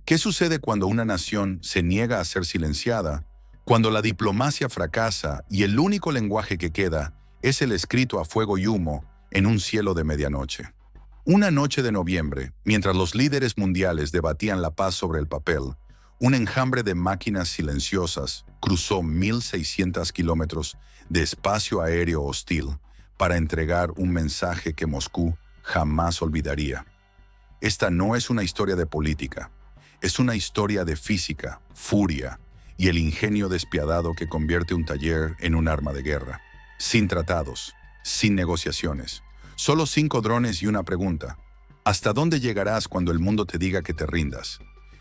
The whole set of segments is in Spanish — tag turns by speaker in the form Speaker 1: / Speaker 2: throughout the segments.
Speaker 1: ¿Qué sucede cuando una nación se niega a ser silenciada, cuando la diplomacia fracasa y el único lenguaje que queda es el escrito a fuego y humo en un cielo de medianoche? Una noche de noviembre, mientras los líderes mundiales debatían la paz sobre el papel, un enjambre de máquinas silenciosas cruzó 1.600 kilómetros de espacio aéreo hostil para entregar un mensaje que Moscú jamás olvidaría. Esta no es una historia de política, es una historia de física, furia y el ingenio despiadado que convierte un taller en un arma de guerra. Sin tratados, sin negociaciones, solo 5 drones y una pregunta. ¿Hasta dónde llegarás cuando el mundo te diga que te rindas?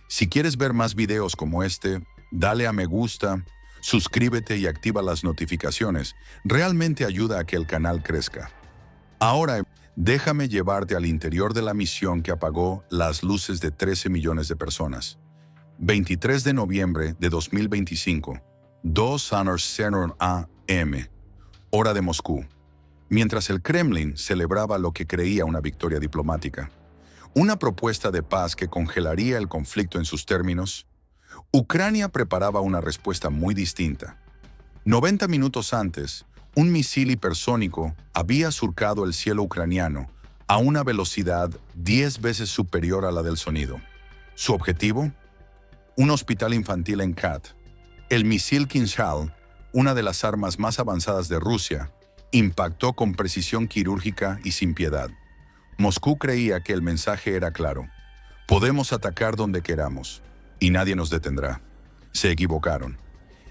Speaker 1: Si quieres ver más videos como este, dale a me gusta, suscríbete y activa las notificaciones. Realmente ayuda a que el canal crezca. Ahora, déjame llevarte al interior de la misión que apagó las luces de 13 millones de personas. 23 de noviembre de 2025, 2:00 AM, hora de Moscú. Mientras el Kremlin celebraba lo que creía una victoria diplomática, una propuesta de paz que congelaría el conflicto en sus términos, Ucrania preparaba una respuesta muy distinta. 90 minutos antes, un misil hipersónico había surcado el cielo ucraniano a una velocidad 10 veces superior a la del sonido. ¿Su objetivo? Un hospital infantil en Kat. El misil Kinzhal, una de las armas más avanzadas de Rusia, impactó con precisión quirúrgica y sin piedad. Moscú creía que el mensaje era claro: podemos atacar donde queramos, y nadie nos detendrá. Se equivocaron.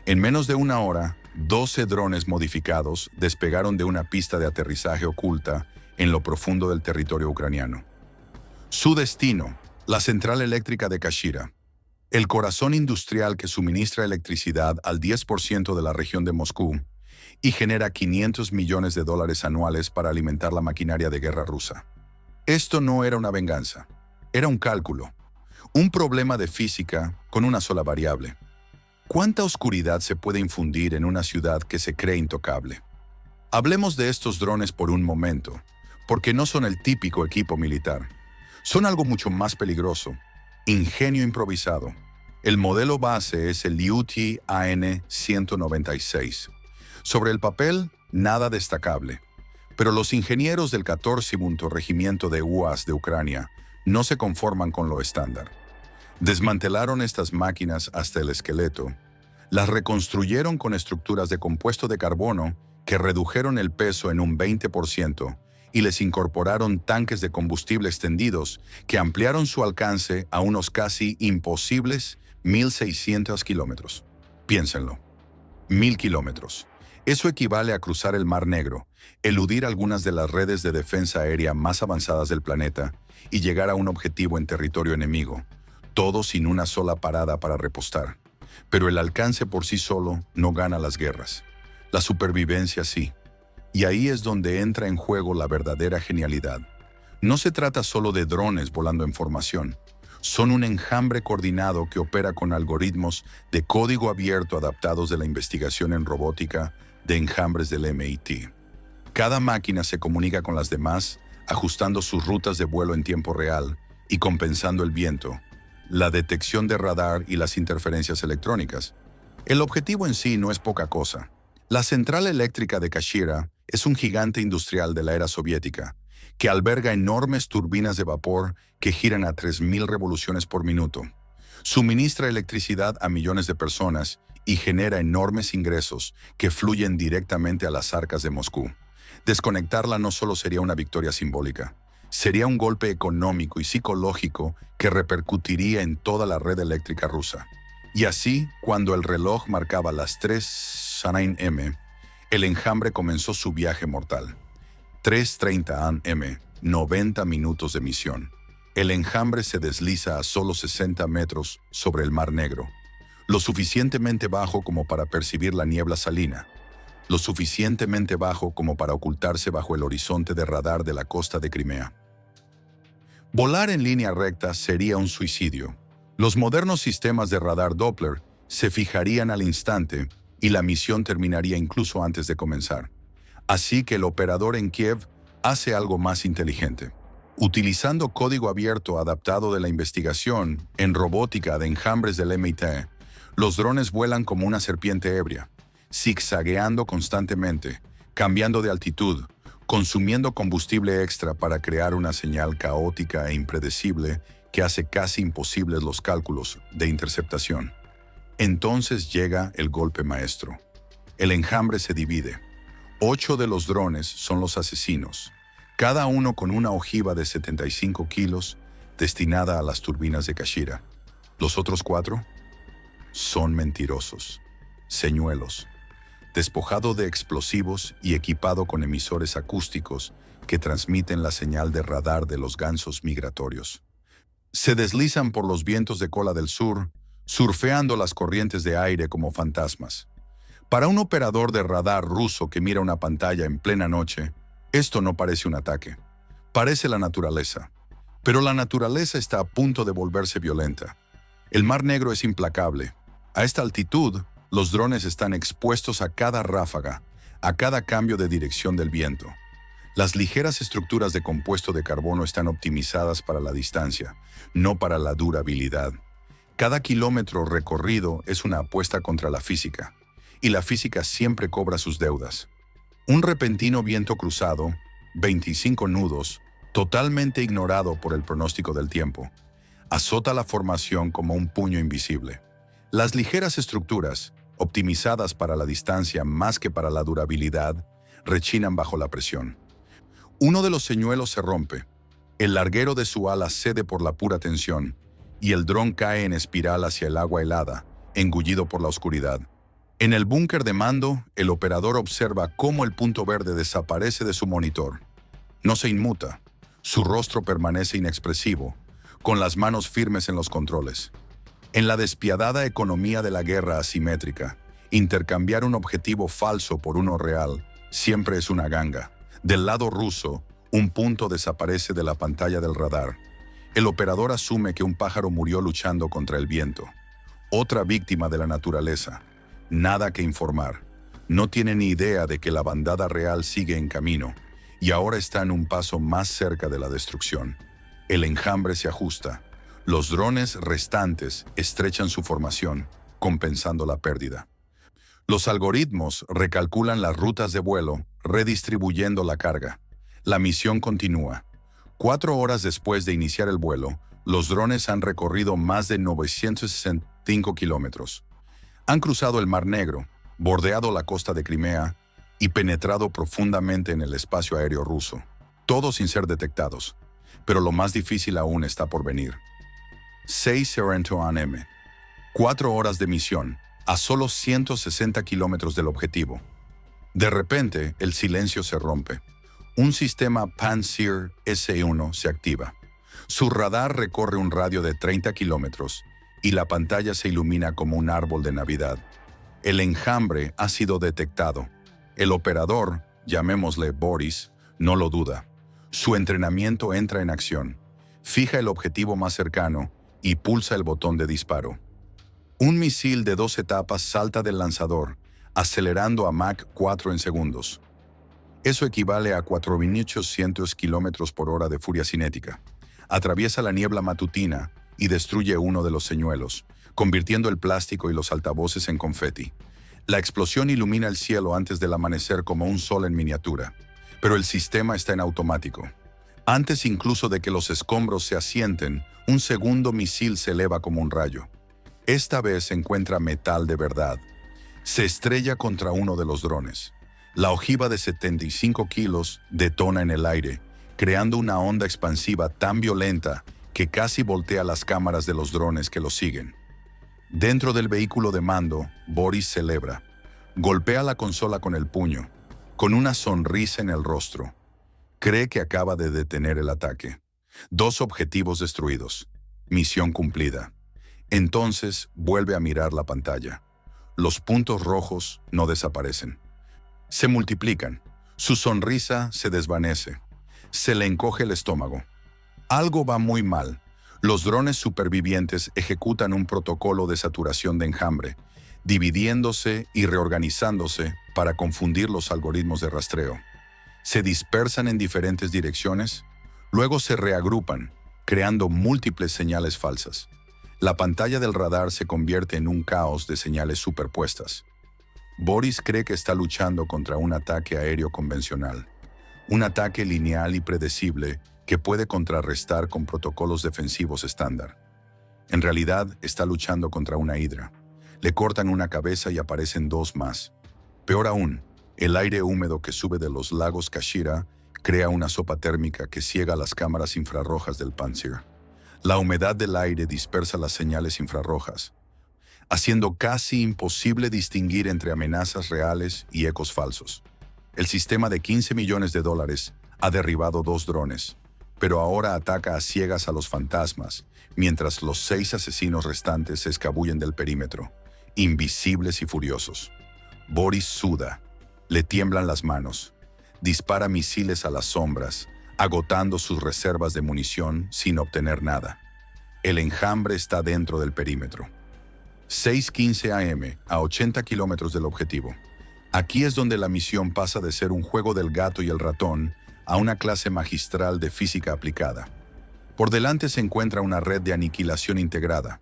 Speaker 1: En menos de una hora, 12 drones modificados despegaron de una pista de aterrizaje oculta en lo profundo del territorio ucraniano. Su destino, la central eléctrica de Kashira, el corazón industrial que suministra electricidad al 10% de la región de Moscú y genera $500 millones anuales para alimentar la maquinaria de guerra rusa. Esto no era una venganza, era un cálculo, un problema de física con una sola variable. ¿Cuánta oscuridad se puede infundir en una ciudad que se cree intocable? Hablemos de estos drones por un momento, porque no son el típico equipo militar. Son algo mucho más peligroso: ingenio improvisado. El modelo base es el UT-AN-196. Sobre el papel, nada destacable. Pero los ingenieros del 14º Regimiento de UAS de Ucrania no se conforman con lo estándar. Desmantelaron estas máquinas hasta el esqueleto, las reconstruyeron con estructuras de compuesto de carbono que redujeron el peso en un 20% y les incorporaron tanques de combustible extendidos que ampliaron su alcance a unos casi imposibles 1.600 kilómetros. Piénsenlo. 1.000 kilómetros. Eso equivale a cruzar el Mar Negro, eludir algunas de las redes de defensa aérea más avanzadas del planeta y llegar a un objetivo en territorio enemigo, todo sin una sola parada para repostar. Pero el alcance por sí solo no gana las guerras. La supervivencia sí. Y ahí es donde entra en juego la verdadera genialidad. No se trata solo de drones volando en formación. Son un enjambre coordinado que opera con algoritmos de código abierto adaptados de la investigación en robótica de enjambres del MIT. Cada máquina se comunica con las demás, ajustando sus rutas de vuelo en tiempo real y compensando el viento, la detección de radar y las interferencias electrónicas. El objetivo en sí no es poca cosa. La central eléctrica de Kashira es un gigante industrial de la era soviética, que alberga enormes turbinas de vapor que giran a 3.000 revoluciones por minuto. Suministra electricidad a millones de personas y genera enormes ingresos que fluyen directamente a las arcas de Moscú. Desconectarla no solo sería una victoria simbólica, sería un golpe económico y psicológico que repercutiría en toda la red eléctrica rusa. Y así, cuando el reloj marcaba las 3:00 AM, el enjambre comenzó su viaje mortal. 3:30 AM, 90 minutos de misión. El enjambre se desliza a solo 60 metros sobre el Mar Negro, lo suficientemente bajo como para percibir la niebla salina, lo suficientemente bajo como para ocultarse bajo el horizonte de radar de la costa de Crimea. Volar en línea recta sería un suicidio. Los modernos sistemas de radar Doppler se fijarían al instante y la misión terminaría incluso antes de comenzar. Así que el operador en Kiev hace algo más inteligente. Utilizando código abierto adaptado de la investigación en robótica de enjambres del MIT, los drones vuelan como una serpiente ebria, zigzagueando constantemente, cambiando de altitud, consumiendo combustible extra para crear una señal caótica e impredecible que hace casi imposibles los cálculos de interceptación. Entonces llega el golpe maestro. El enjambre se divide. 8 de los drones son los asesinos, cada uno con una ojiva de 75 kilos destinada a las turbinas de Kashira. Los otros 4 son mentirosos, señuelos, despojado de explosivos y equipado con emisores acústicos que transmiten la señal de radar de los gansos migratorios. Se deslizan por los vientos de cola del sur, surfeando las corrientes de aire como fantasmas. Para un operador de radar ruso que mira una pantalla en plena noche, esto no parece un ataque. Parece la naturaleza. Pero la naturaleza está a punto de volverse violenta. El Mar Negro es implacable. A esta altitud, los drones están expuestos a cada ráfaga, a cada cambio de dirección del viento. Las ligeras estructuras de compuesto de carbono están optimizadas para la distancia, no para la durabilidad. Cada kilómetro recorrido es una apuesta contra la física, y la física siempre cobra sus deudas. Un repentino viento cruzado, 25 nudos, totalmente ignorado por el pronóstico del tiempo, azota la formación como un puño invisible. Las ligeras estructuras, optimizadas para la distancia más que para la durabilidad, rechinan bajo la presión. Uno de los señuelos se rompe, el larguero de su ala cede por la pura tensión, y el dron cae en espiral hacia el agua helada, engullido por la oscuridad. En el búnker de mando, el operador observa cómo el punto verde desaparece de su monitor. No se inmuta, su rostro permanece inexpresivo, con las manos firmes en los controles. En la despiadada economía de la guerra asimétrica, intercambiar un objetivo falso por uno real siempre es una ganga. Del lado ruso, un punto desaparece de la pantalla del radar. El operador asume que un pájaro murió luchando contra el viento. Otra víctima de la naturaleza. Nada que informar. No tiene ni idea de que la bandada real sigue en camino y ahora están un paso más cerca de la destrucción. El enjambre se ajusta. Los drones restantes estrechan su formación, compensando la pérdida. Los algoritmos recalculan las rutas de vuelo, redistribuyendo la carga. La misión continúa. 4 horas después de iniciar el vuelo, los drones han recorrido más de 965 kilómetros. Han cruzado el Mar Negro, bordeado la costa de Crimea y penetrado profundamente en el espacio aéreo ruso, todo sin ser detectados. Pero lo más difícil aún está por venir. 6 Sorento AM. 4 horas de misión, a solo 160 kilómetros del objetivo. De repente, el silencio se rompe. Un sistema Pantsir S1 se activa. Su radar recorre un radio de 30 kilómetros y la pantalla se ilumina como un árbol de Navidad. El enjambre ha sido detectado. El operador, llamémosle Boris, no lo duda. Su entrenamiento entra en acción. Fija el objetivo más cercano y pulsa el botón de disparo. Un misil de 2 etapas salta del lanzador, acelerando a Mach 4 en segundos. Eso equivale a 4.800 kilómetros por hora de furia cinética. Atraviesa la niebla matutina y destruye uno de los señuelos, convirtiendo el plástico y los altavoces en confeti. La explosión ilumina el cielo antes del amanecer como un sol en miniatura, pero el sistema está en automático. Antes incluso de que los escombros se asienten, un segundo misil se eleva como un rayo. Esta vez encuentra metal de verdad. Se estrella contra uno de los drones. La ojiva de 75 kilos detona en el aire, creando una onda expansiva tan violenta que casi voltea las cámaras de los drones que lo siguen. Dentro del vehículo de mando, Boris celebra. Golpea la consola con el puño, con una sonrisa en el rostro. Cree que acaba de detener el ataque. 2 objetivos destruidos. Misión cumplida. Entonces vuelve a mirar la pantalla. Los puntos rojos no desaparecen. Se multiplican. Su sonrisa se desvanece. Se le encoge el estómago. Algo va muy mal. Los drones supervivientes ejecutan un protocolo de saturación de enjambre, dividiéndose y reorganizándose para confundir los algoritmos de rastreo. Se dispersan en diferentes direcciones, Luego se reagrupan, creando múltiples señales falsas. La pantalla del radar se convierte en un caos de señales superpuestas. Boris cree que está luchando contra un ataque aéreo convencional, un ataque lineal y predecible que puede contrarrestar con protocolos defensivos estándar. En realidad, está luchando contra una hidra. Le cortan una cabeza y aparecen dos más. Peor aún, el aire húmedo que sube de los lagos Kashira crea una sopa térmica que ciega las cámaras infrarrojas del Pantsir. La humedad del aire dispersa las señales infrarrojas, haciendo casi imposible distinguir entre amenazas reales y ecos falsos. El sistema de $15 millones ha derribado 2 drones, pero ahora ataca a ciegas a los fantasmas, mientras los 6 asesinos restantes se escabullen del perímetro, invisibles y furiosos. Boris suda, le tiemblan las manos, dispara misiles a las sombras, agotando sus reservas de munición sin obtener nada. El enjambre está dentro del perímetro. 6:15 AM, a 80 kilómetros del objetivo. Aquí es donde la misión pasa de ser un juego del gato y el ratón a una clase magistral de física aplicada. Por delante se encuentra una red de aniquilación integrada,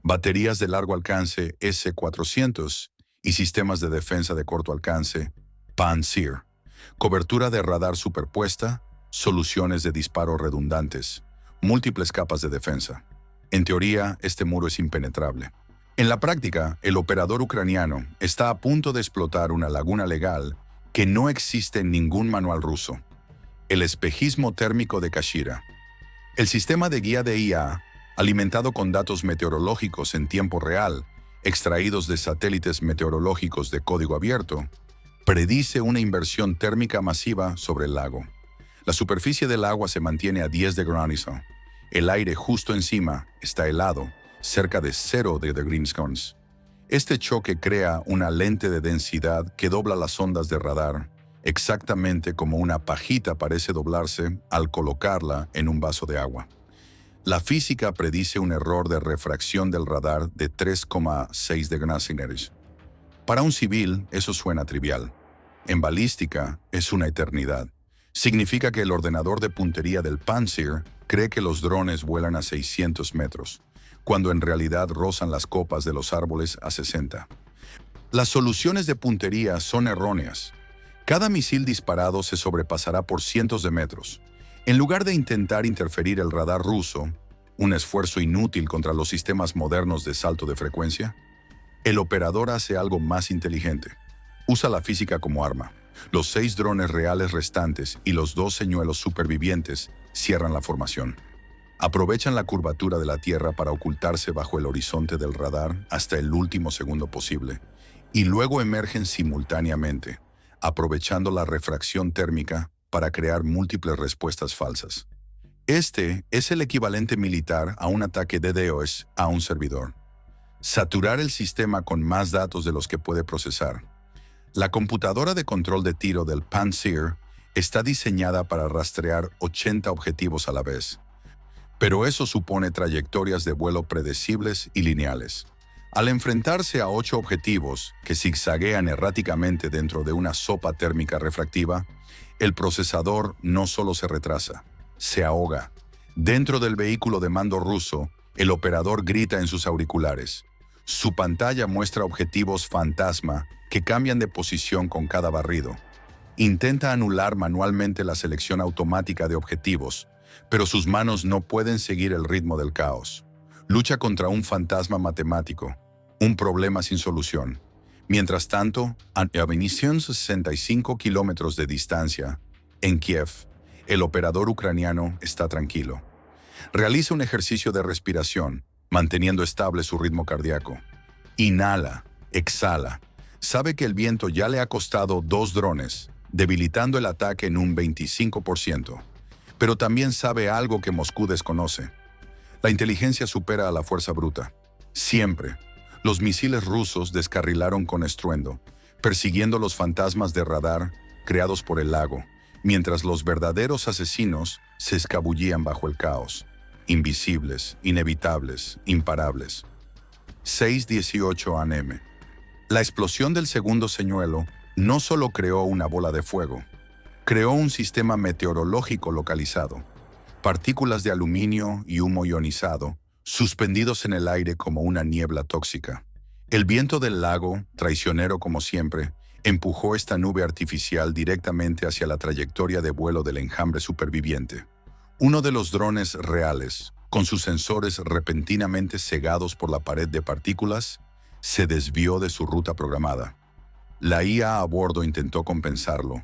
Speaker 1: baterías de largo alcance S-400 y sistemas de defensa de corto alcance Pantsir, cobertura de radar superpuesta, soluciones de disparo redundantes, múltiples capas de defensa. En teoría, este muro es impenetrable. En la práctica, el operador ucraniano está a punto de explotar una laguna legal que no existe en ningún manual ruso: el espejismo térmico de Kashira. El sistema de guía de IA, alimentado con datos meteorológicos en tiempo real, extraídos de satélites meteorológicos de código abierto, predice una inversión térmica masiva sobre el lago. La superficie del agua se mantiene a 10 de granizo. El aire justo encima está helado, cerca de 0 de degrees. Este choque crea una lente de densidad que dobla las ondas de radar, exactamente como una pajita parece doblarse al colocarla en un vaso de agua. La física predice un error de refracción del radar de 3,6 de Gnasinger. Para un civil, eso suena trivial. En balística, es una eternidad. Significa que el ordenador de puntería del Pantsir cree que los drones vuelan a 600 metros, cuando en realidad rozan las copas de los árboles a 60. Las soluciones de puntería son erróneas. Cada misil disparado se sobrepasará por cientos de metros. En lugar de intentar interferir el radar ruso, un esfuerzo inútil contra los sistemas modernos de salto de frecuencia, el operador hace algo más inteligente. Usa la física como arma. Los 6 drones reales restantes y los 2 señuelos supervivientes cierran la formación. Aprovechan la curvatura de la Tierra para ocultarse bajo el horizonte del radar hasta el último segundo posible, y luego emergen simultáneamente, aprovechando la refracción térmica para crear múltiples respuestas falsas. Este es el equivalente militar a un ataque de DDoS a un servidor. Saturar el sistema con más datos de los que puede procesar. La computadora de control de tiro del Pantsir está diseñada para rastrear 80 objetivos a la vez, pero eso supone trayectorias de vuelo predecibles y lineales. Al enfrentarse a 8 objetivos que zigzaguean erráticamente dentro de una sopa térmica refractiva, el procesador no solo se retrasa, se ahoga. Dentro del vehículo de mando ruso, el operador grita en sus auriculares. Su pantalla muestra objetivos fantasma que cambian de posición con cada barrido. Intenta anular manualmente la selección automática de objetivos, pero sus manos no pueden seguir el ritmo del caos. Lucha contra un fantasma matemático, un problema sin solución. Mientras tanto, a 65 kilómetros de distancia, en Kiev, el operador ucraniano está tranquilo. Realiza un ejercicio de respiración, manteniendo estable su ritmo cardíaco. Inhala, exhala. Sabe que el viento ya le ha costado 2 drones, debilitando el ataque en un 25%. Pero también sabe algo que Moscú desconoce. La inteligencia supera a la fuerza bruta. Siempre. Los misiles rusos descarrilaron con estruendo, persiguiendo los fantasmas de radar creados por el lago, mientras los verdaderos asesinos se escabullían bajo el caos. Invisibles, inevitables, imparables. 6:18 AM. La explosión del segundo señuelo no solo creó una bola de fuego, creó un sistema meteorológico localizado. partículas de aluminio y humo ionizado, suspendidos en el aire como una niebla tóxica. El viento del lago, traicionero como siempre, empujó esta nube artificial directamente hacia la trayectoria de vuelo del enjambre superviviente. Uno de los drones reales, con sus sensores repentinamente cegados por la pared de partículas, se desvió de su ruta programada. La IA a bordo intentó compensarlo,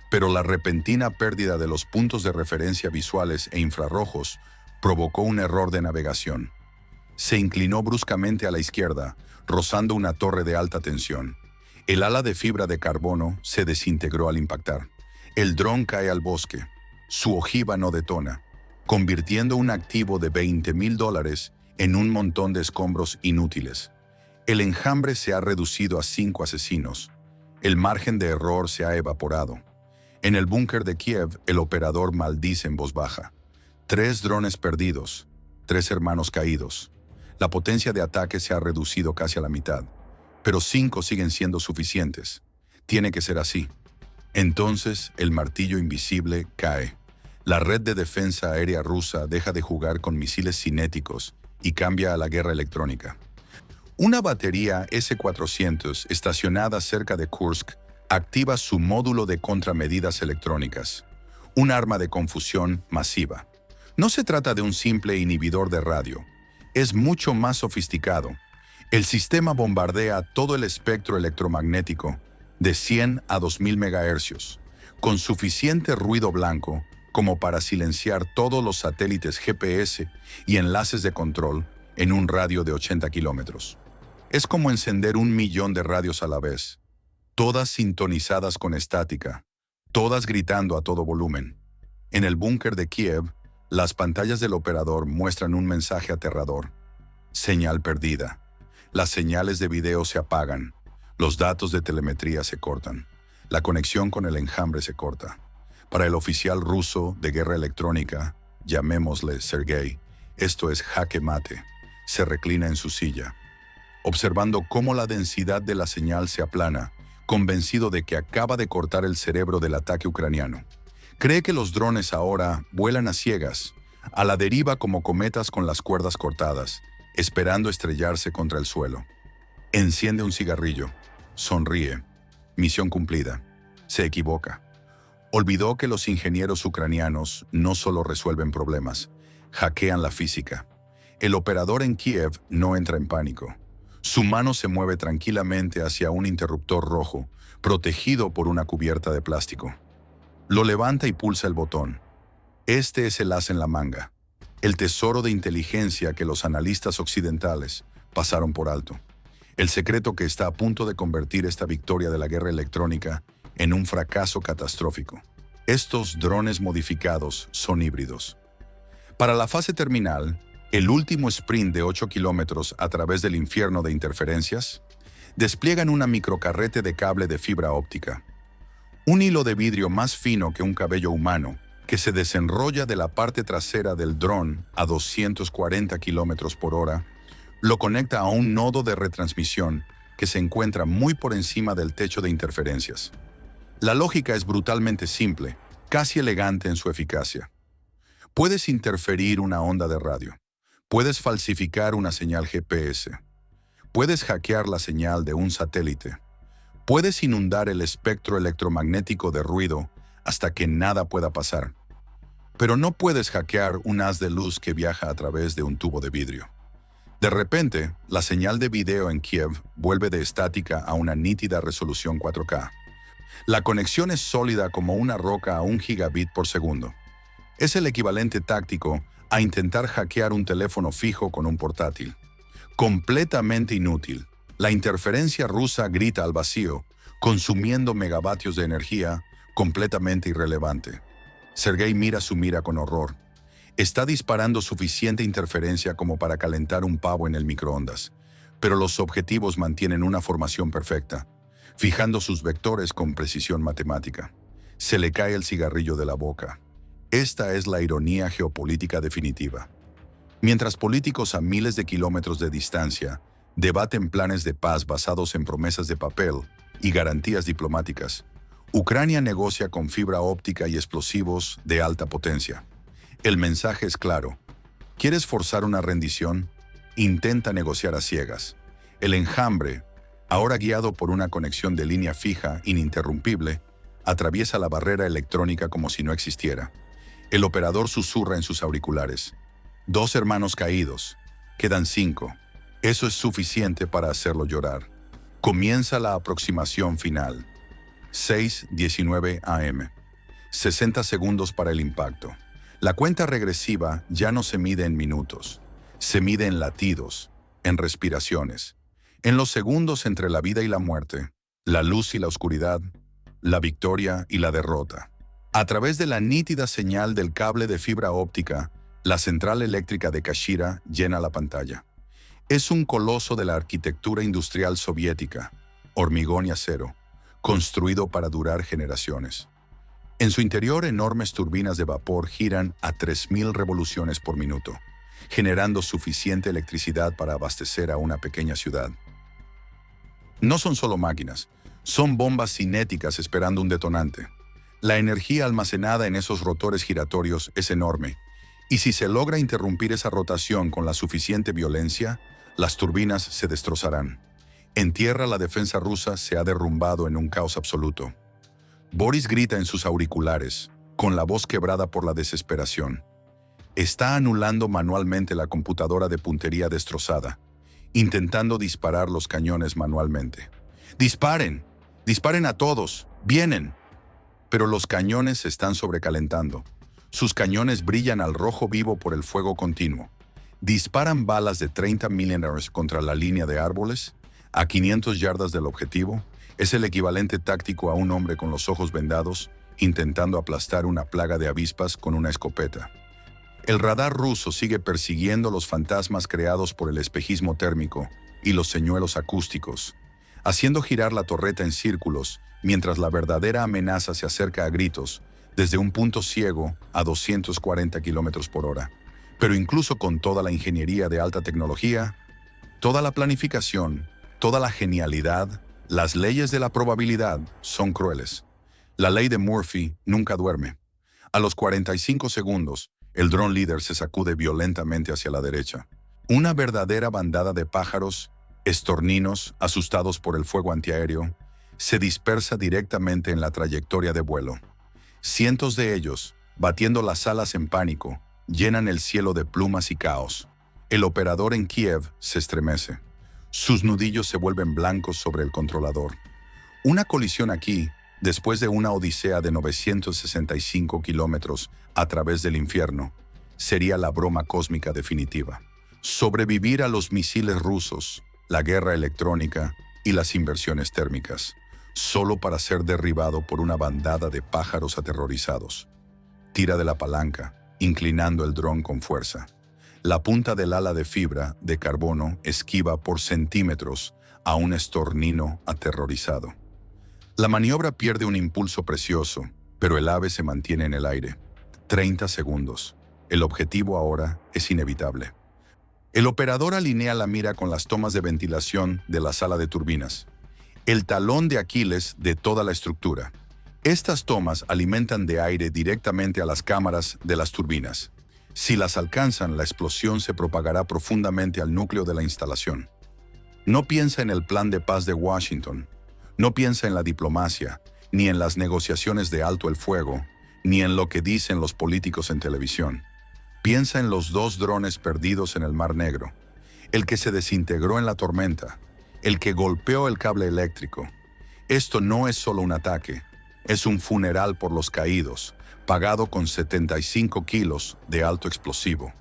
Speaker 1: pero la repentina pérdida de los puntos de referencia visuales e infrarrojos provocó un error de navegación. Se inclinó bruscamente a la izquierda, rozando una torre de alta tensión. El ala de fibra de carbono se desintegró al impactar. El dron cae al bosque. Su ojiva no detona, convirtiendo un activo de $20,000 en un montón de escombros inútiles. El enjambre se ha reducido a 5 asesinos. El margen de error se ha evaporado. En el búnker de Kiev, el operador maldice en voz baja. 3 drones perdidos, 3 hermanos caídos. La potencia de ataque se ha reducido casi a la mitad, pero 5 siguen siendo suficientes. Tiene que ser así. Entonces, el martillo invisible cae. La red de defensa aérea rusa deja de jugar con misiles cinéticos y cambia a la guerra electrónica. Una batería S-400 estacionada cerca de Kursk activa su módulo de contramedidas electrónicas, un arma de confusión masiva. No se trata de un simple inhibidor de radio, es mucho más sofisticado. El sistema bombardea todo el espectro electromagnético de 100 a 2000 MHz, con suficiente ruido blanco como para silenciar todos los satélites GPS y enlaces de control en un radio de 80 kilómetros. Es como encender 1.000.000 de radios a la vez, todas sintonizadas con estática, todas gritando a todo volumen. En el búnker de Kiev, las pantallas del operador muestran un mensaje aterrador. Señal perdida. Las señales de video se apagan. Los datos de telemetría se cortan. La conexión con el enjambre se corta. Para el oficial ruso de guerra electrónica, llamémosle Sergei, esto es jaque mate. Se reclina en su silla, observando cómo la densidad de la señal se aplana, convencido de que acaba de cortar el cerebro del ataque ucraniano. Cree que los drones ahora vuelan a ciegas, a la deriva como cometas con las cuerdas cortadas, esperando estrellarse contra el suelo. Enciende un cigarrillo, sonríe. Misión cumplida. Se equivoca. Olvidó que los ingenieros ucranianos no solo resuelven problemas, hackean la física. El operador en Kiev no entra en pánico. Su mano se mueve tranquilamente hacia un interruptor rojo, protegido por una cubierta de plástico. Lo levanta y pulsa el botón. Este es el as en la manga, el tesoro de inteligencia que los analistas occidentales pasaron por alto. El secreto que está a punto de convertir esta victoria de la guerra electrónica en un fracaso catastrófico. Estos drones modificados son híbridos. Para la fase terminal, el último sprint de 8 kilómetros a través del infierno de interferencias, despliegan una microcarrete de cable de fibra óptica. Un hilo de vidrio más fino que un cabello humano que se desenrolla de la parte trasera del dron a 240 kilómetros por hora, lo conecta a un nodo de retransmisión que se encuentra muy por encima del techo de interferencias. La lógica es brutalmente simple, casi elegante en su eficacia. Puedes interferir una onda de radio. Puedes falsificar una señal GPS. Puedes hackear la señal de un satélite. Puedes inundar el espectro electromagnético de ruido hasta que nada pueda pasar. Pero no puedes hackear un haz de luz que viaja a través de un tubo de vidrio. De repente, la señal de video en Kiev vuelve de estática a una nítida resolución 4K. La conexión es sólida como una roca a 1 gigabit por segundo. Es el equivalente táctico a intentar hackear un teléfono fijo con un portátil. Completamente inútil. La interferencia rusa grita al vacío, consumiendo megavatios de energía, completamente irrelevante. Sergei mira su mira con horror. Está disparando suficiente interferencia como para calentar un pavo en el microondas, pero los objetivos mantienen una formación perfecta, fijando sus vectores con precisión matemática. Se le cae el cigarrillo de la boca. Esta es la ironía geopolítica definitiva. Mientras políticos a miles de kilómetros de distancia debaten planes de paz basados en promesas de papel y garantías diplomáticas, Ucrania negocia con fibra óptica y explosivos de alta potencia. El mensaje es claro. ¿Quieres forzar una rendición? Intenta negociar a ciegas. El enjambre, ahora guiado por una conexión de línea fija ininterrumpible, atraviesa la barrera electrónica como si no existiera. El operador susurra en sus auriculares. 2 hermanos caídos. Quedan 5. Eso es suficiente para hacerlo llorar. Comienza la aproximación final. 6:19 AM. 60 segundos para el impacto. La cuenta regresiva ya no se mide en minutos. Se mide en latidos, en respiraciones, en los segundos entre la vida y la muerte, la luz y la oscuridad, la victoria y la derrota. A través de la nítida señal del cable de fibra óptica, la central eléctrica de Kashira llena la pantalla. Es un coloso de la arquitectura industrial soviética, hormigón y acero, construido para durar generaciones. En su interior, enormes turbinas de vapor giran a 3.000 revoluciones por minuto, generando suficiente electricidad para abastecer a una pequeña ciudad. No son solo máquinas, son bombas cinéticas esperando un detonante. La energía almacenada en esos rotores giratorios es enorme, y si se logra interrumpir esa rotación con la suficiente violencia, las turbinas se destrozarán. En tierra, la defensa rusa se ha derrumbado en un caos absoluto. Boris grita en sus auriculares, con la voz quebrada por la desesperación. Está anulando manualmente la computadora de puntería destrozada, intentando disparar los cañones manualmente. ¡Disparen! ¡Disparen a todos! ¡Vienen! Pero los cañones se están sobrecalentando. Sus cañones brillan al rojo vivo por el fuego continuo. Disparan balas de 30 milímetros contra la línea de árboles, a 500 yardas del objetivo. Es el equivalente táctico a un hombre con los ojos vendados, intentando aplastar una plaga de avispas con una escopeta. El radar ruso sigue persiguiendo los fantasmas creados por el espejismo térmico y los señuelos acústicos, haciendo girar la torreta en círculos, mientras la verdadera amenaza se acerca a gritos, desde un punto ciego a 240 kilómetros por hora. Pero incluso con toda la ingeniería de alta tecnología, toda la planificación, toda la genialidad, las leyes de la probabilidad son crueles. La ley de Murphy nunca duerme. A los 45 segundos, el dron líder se sacude violentamente hacia la derecha. Una verdadera bandada de pájaros, estorninos, asustados por el fuego antiaéreo, se dispersa directamente en la trayectoria de vuelo. Cientos de ellos, batiendo las alas en pánico, llenan el cielo de plumas y caos. El operador en Kiev se estremece. Sus nudillos se vuelven blancos sobre el controlador. Una colisión aquí, después de una odisea de 965 kilómetros a través del infierno, sería la broma cósmica definitiva. Sobrevivir a los misiles rusos, la guerra electrónica y las inversiones térmicas, solo para ser derribado por una bandada de pájaros aterrorizados. Tira de la palanca, inclinando el dron con fuerza. La punta del ala de fibra de carbono esquiva por centímetros a un estornino aterrorizado. La maniobra pierde un impulso precioso, pero el ave se mantiene en el aire. 30 segundos. El objetivo ahora es inevitable. El operador alinea la mira con las tomas de ventilación de la sala de turbinas, el talón de Aquiles de toda la estructura. Estas tomas alimentan de aire directamente a las cámaras de las turbinas. Si las alcanzan, la explosión se propagará profundamente al núcleo de la instalación. No piensa en el plan de paz de Washington, no piensa en la diplomacia, ni en las negociaciones de alto el fuego, ni en lo que dicen los políticos en televisión. Piensa en los 2 drones perdidos en el Mar Negro, el que se desintegró en la tormenta, el que golpeó el cable eléctrico. Esto no es solo un ataque, es un funeral por los caídos, pagado con 75 kilos de alto explosivo.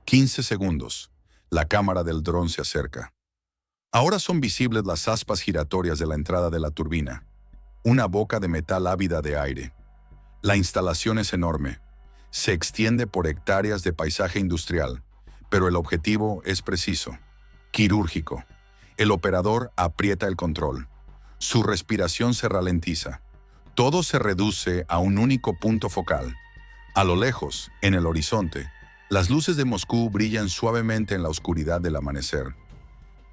Speaker 1: 15 segundos. La cámara del dron se acerca. Ahora son visibles las aspas giratorias de la entrada de la turbina, una boca de metal ávida de aire. La instalación es enorme. Se extiende por hectáreas de paisaje industrial, pero el objetivo es preciso, quirúrgico. El operador aprieta el control. Su respiración se ralentiza. Todo se reduce a un único punto focal. A lo lejos, en el horizonte, las luces de Moscú brillan suavemente en la oscuridad del amanecer.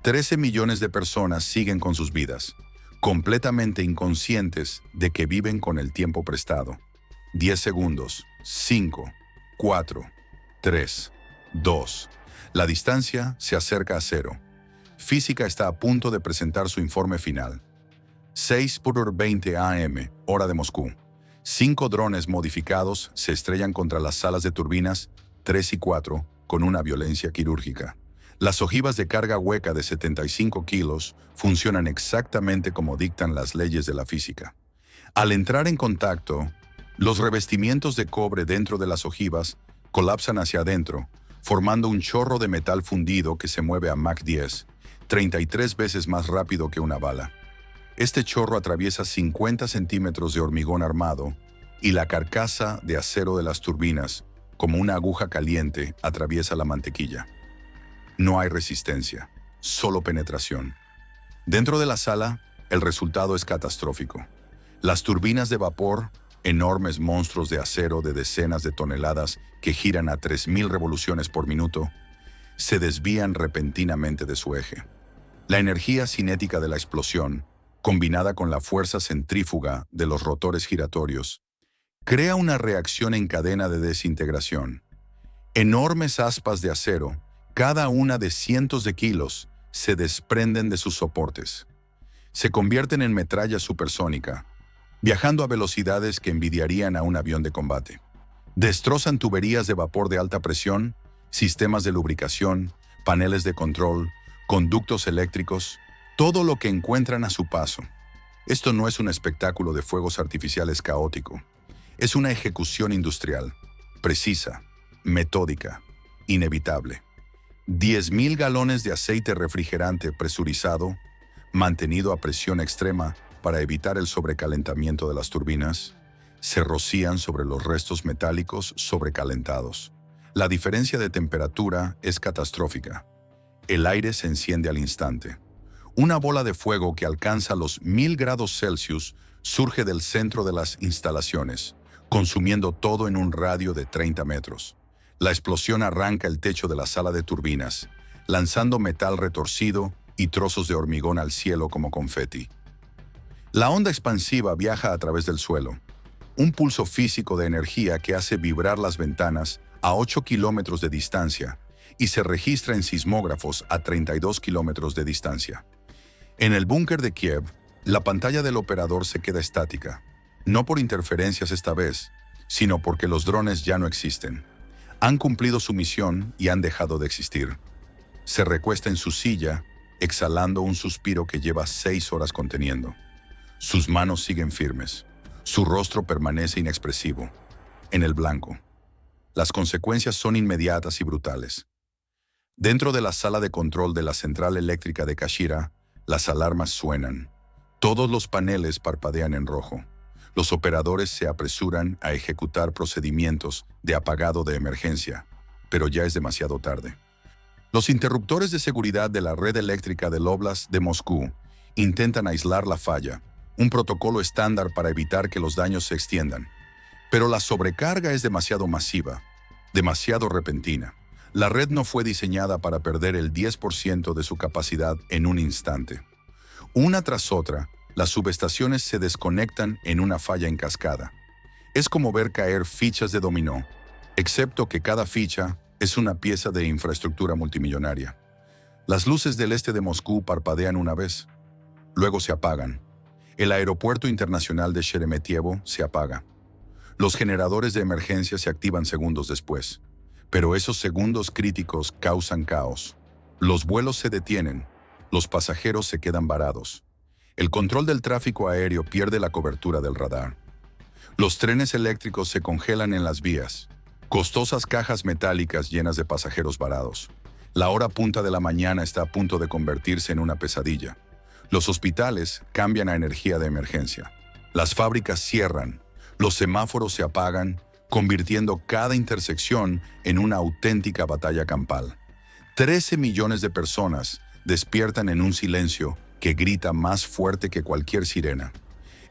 Speaker 1: 13 millones de personas siguen con sus vidas, completamente inconscientes de que viven con el tiempo prestado. 10 segundos. 5, 4, 3, 2. La distancia se acerca a cero. Física está a punto de presentar su informe final. 6:20 AM, hora de Moscú. 5 drones modificados se estrellan contra las salas de turbinas 3 y 4 con una violencia quirúrgica. Las ojivas de carga hueca de 75 kilos funcionan exactamente como dictan las leyes de la física. Al entrar en contacto, los revestimientos de cobre dentro de las ojivas colapsan hacia adentro, formando un chorro de metal fundido que se mueve a Mach 10, 33 veces más rápido que una bala. Este chorro atraviesa 50 centímetros de hormigón armado y la carcasa de acero de las turbinas, como una aguja caliente, atraviesa la mantequilla. No hay resistencia, solo penetración. Dentro de la sala, el resultado es catastrófico. Las turbinas de vapor, enormes monstruos de acero de decenas de toneladas que giran a 3.000 revoluciones por minuto, se desvían repentinamente de su eje. La energía cinética de la explosión, combinada con la fuerza centrífuga de los rotores giratorios, crea una reacción en cadena de desintegración. Enormes aspas de acero, cada una de cientos de kilos, se desprenden de sus soportes. Se convierten en metralla supersónica, viajando a velocidades que envidiarían a un avión de combate. Destrozan tuberías de vapor de alta presión, sistemas de lubricación, paneles de control, conductos eléctricos, todo lo que encuentran a su paso. Esto no es un espectáculo de fuegos artificiales caótico. Es una ejecución industrial, precisa, metódica, inevitable. 10.000 galones de aceite refrigerante presurizado, mantenido a presión extrema para evitar el sobrecalentamiento de las turbinas, se rocían sobre los restos metálicos sobrecalentados. La diferencia de temperatura es catastrófica. El aire se enciende al instante. Una bola de fuego que alcanza los 1.000 grados Celsius surge del centro de las instalaciones, consumiendo todo en un radio de 30 metros. La explosión arranca el techo de la sala de turbinas, lanzando metal retorcido y trozos de hormigón al cielo como confeti. La onda expansiva viaja a través del suelo, un pulso físico de energía que hace vibrar las ventanas a 8 kilómetros de distancia y se registra en sismógrafos a 32 kilómetros de distancia. En el búnker de Kiev, la pantalla del operador se queda estática, no por interferencias esta vez, sino porque los drones ya no existen. Han cumplido su misión y han dejado de existir. Se recuesta en su silla, exhalando un suspiro que lleva 6 horas conteniendo. Sus manos siguen firmes. Su rostro permanece inexpresivo, en el blanco. Las consecuencias son inmediatas y brutales. Dentro de la sala de control de la central eléctrica de Kashira, las alarmas suenan. Todos los paneles parpadean en rojo. Los operadores se apresuran a ejecutar procedimientos de apagado de emergencia, pero ya es demasiado tarde. Los interruptores de seguridad de la red eléctrica del Oblast de Moscú intentan aislar la falla, un protocolo estándar para evitar que los daños se extiendan. Pero la sobrecarga es demasiado masiva, demasiado repentina. La red no fue diseñada para perder el 10% de su capacidad en un instante. Una tras otra, las subestaciones se desconectan en una falla en cascada. Es como ver caer fichas de dominó, excepto que cada ficha es una pieza de infraestructura multimillonaria. Las luces del este de Moscú parpadean una vez, luego se apagan. El aeropuerto internacional de Sheremetyevo se apaga. Los generadores de emergencia se activan segundos después. Pero esos segundos críticos causan caos. Los vuelos se detienen, los pasajeros se quedan varados. El control del tráfico aéreo pierde la cobertura del radar. Los trenes eléctricos se congelan en las vías. Costosas cajas metálicas llenas de pasajeros varados. La hora punta de la mañana está a punto de convertirse en una pesadilla. Los hospitales cambian a energía de emergencia. Las fábricas cierran. Los semáforos se apagan, convirtiendo cada intersección en una auténtica batalla campal. 13 millones de personas despiertan en un silencio que grita más fuerte que cualquier sirena.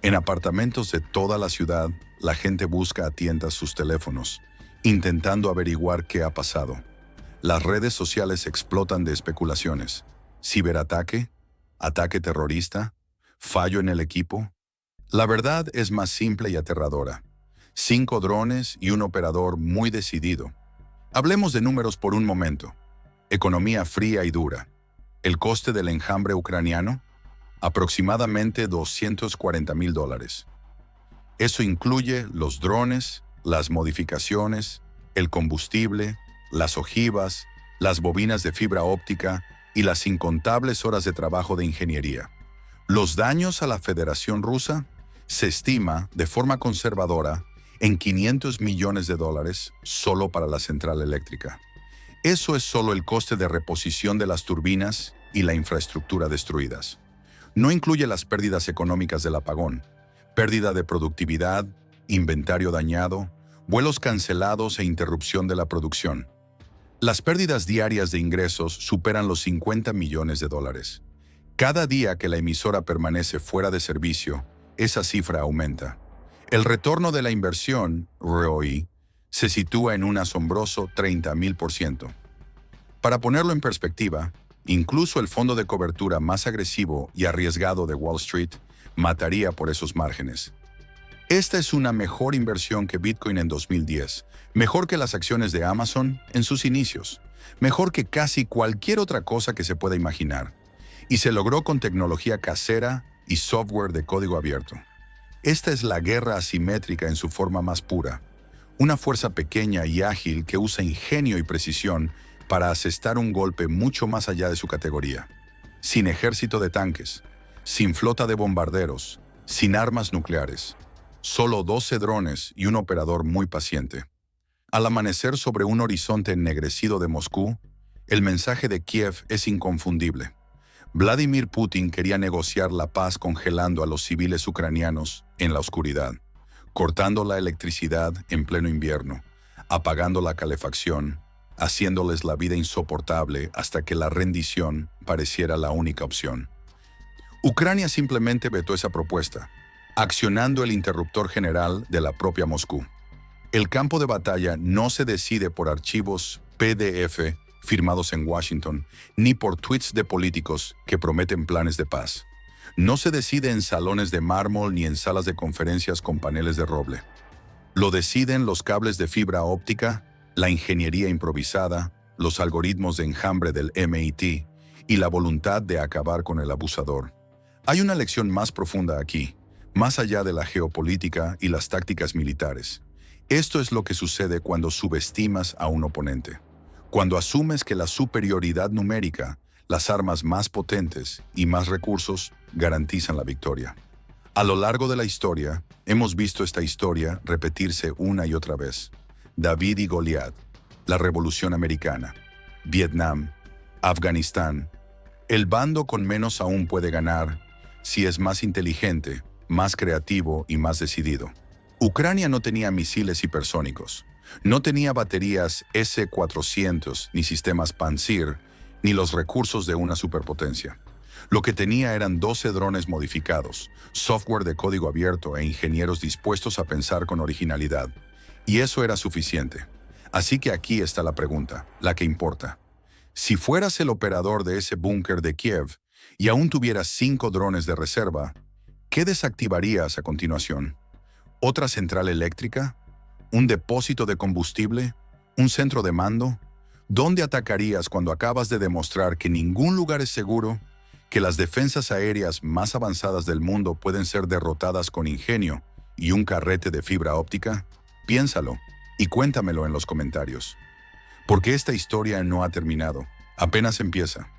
Speaker 1: En apartamentos de toda la ciudad, la gente busca a tientas sus teléfonos, intentando averiguar qué ha pasado. Las redes sociales explotan de especulaciones. ¿Ciberataque? ¿Ataque terrorista? ¿Fallo en el equipo? La verdad es más simple y aterradora. 5 drones y un operador muy decidido. Hablemos de números por un momento. Economía fría y dura. El coste del enjambre ucraniano, aproximadamente $240,000. Eso incluye los drones, las modificaciones, el combustible, las ojivas, las bobinas de fibra óptica y las incontables horas de trabajo de ingeniería. Los daños a la Federación Rusa se estima, de forma conservadora, en $500 millones solo para la central eléctrica. Eso es solo el coste de reposición de las turbinas y la infraestructura destruidas. No incluye las pérdidas económicas del apagón, pérdida de productividad, inventario dañado, vuelos cancelados e interrupción de la producción. Las pérdidas diarias de ingresos superan los $50 millones. Cada día que la emisora permanece fuera de servicio, esa cifra aumenta. El retorno de la inversión, ROI, se sitúa en un asombroso 30,000%. Para ponerlo en perspectiva, incluso el fondo de cobertura más agresivo y arriesgado de Wall Street mataría por esos márgenes. Esta es una mejor inversión que Bitcoin en 2010, mejor que las acciones de Amazon en sus inicios, mejor que casi cualquier otra cosa que se pueda imaginar. Y se logró con tecnología casera y software de código abierto. Esta es la guerra asimétrica en su forma más pura. Una fuerza pequeña y ágil que usa ingenio y precisión para asestar un golpe mucho más allá de su categoría. Sin ejército de tanques, sin flota de bombarderos, sin armas nucleares. Solo 12 drones y un operador muy paciente. Al amanecer sobre un horizonte ennegrecido de Moscú, el mensaje de Kiev es inconfundible. Vladimir Putin quería negociar la paz congelando a los civiles ucranianos en la oscuridad, cortando la electricidad en pleno invierno, apagando la calefacción, haciéndoles la vida insoportable hasta que la rendición pareciera la única opción. Ucrania simplemente vetó esa propuesta, accionando el interruptor general de la propia Moscú. El campo de batalla no se decide por archivos PDF firmados en Washington, ni por tweets de políticos que prometen planes de paz. No se decide en salones de mármol ni en salas de conferencias con paneles de roble. Lo deciden los cables de fibra óptica, la ingeniería improvisada, los algoritmos de enjambre del MIT y la voluntad de acabar con el abusador. Hay una lección más profunda aquí, más allá de la geopolítica y las tácticas militares. Esto es lo que sucede cuando subestimas a un oponente. Cuando asumes que la superioridad numérica, las armas más potentes y más recursos garantizan la victoria. A lo largo de la historia, hemos visto esta historia repetirse una y otra vez. David y Goliat, la Revolución Americana, Vietnam, Afganistán. El bando con menos aún puede ganar si es más inteligente, más creativo y más decidido. Ucrania no tenía misiles hipersónicos, no tenía baterías S-400 ni sistemas Pantsir, ni los recursos de una superpotencia. Lo que tenía eran 12 drones modificados, software de código abierto e ingenieros dispuestos a pensar con originalidad. Y eso era suficiente. Así que aquí está la pregunta, la que importa. Si fueras el operador de ese búnker de Kiev y aún tuvieras 5 drones de reserva, ¿qué desactivarías a continuación? ¿Otra central eléctrica? ¿Un depósito de combustible? ¿Un centro de mando? ¿Dónde atacarías cuando acabas de demostrar que ningún lugar es seguro, que las defensas aéreas más avanzadas del mundo pueden ser derrotadas con ingenio y un carrete de fibra óptica? Piénsalo y cuéntamelo en los comentarios. Porque esta historia no ha terminado, apenas empieza.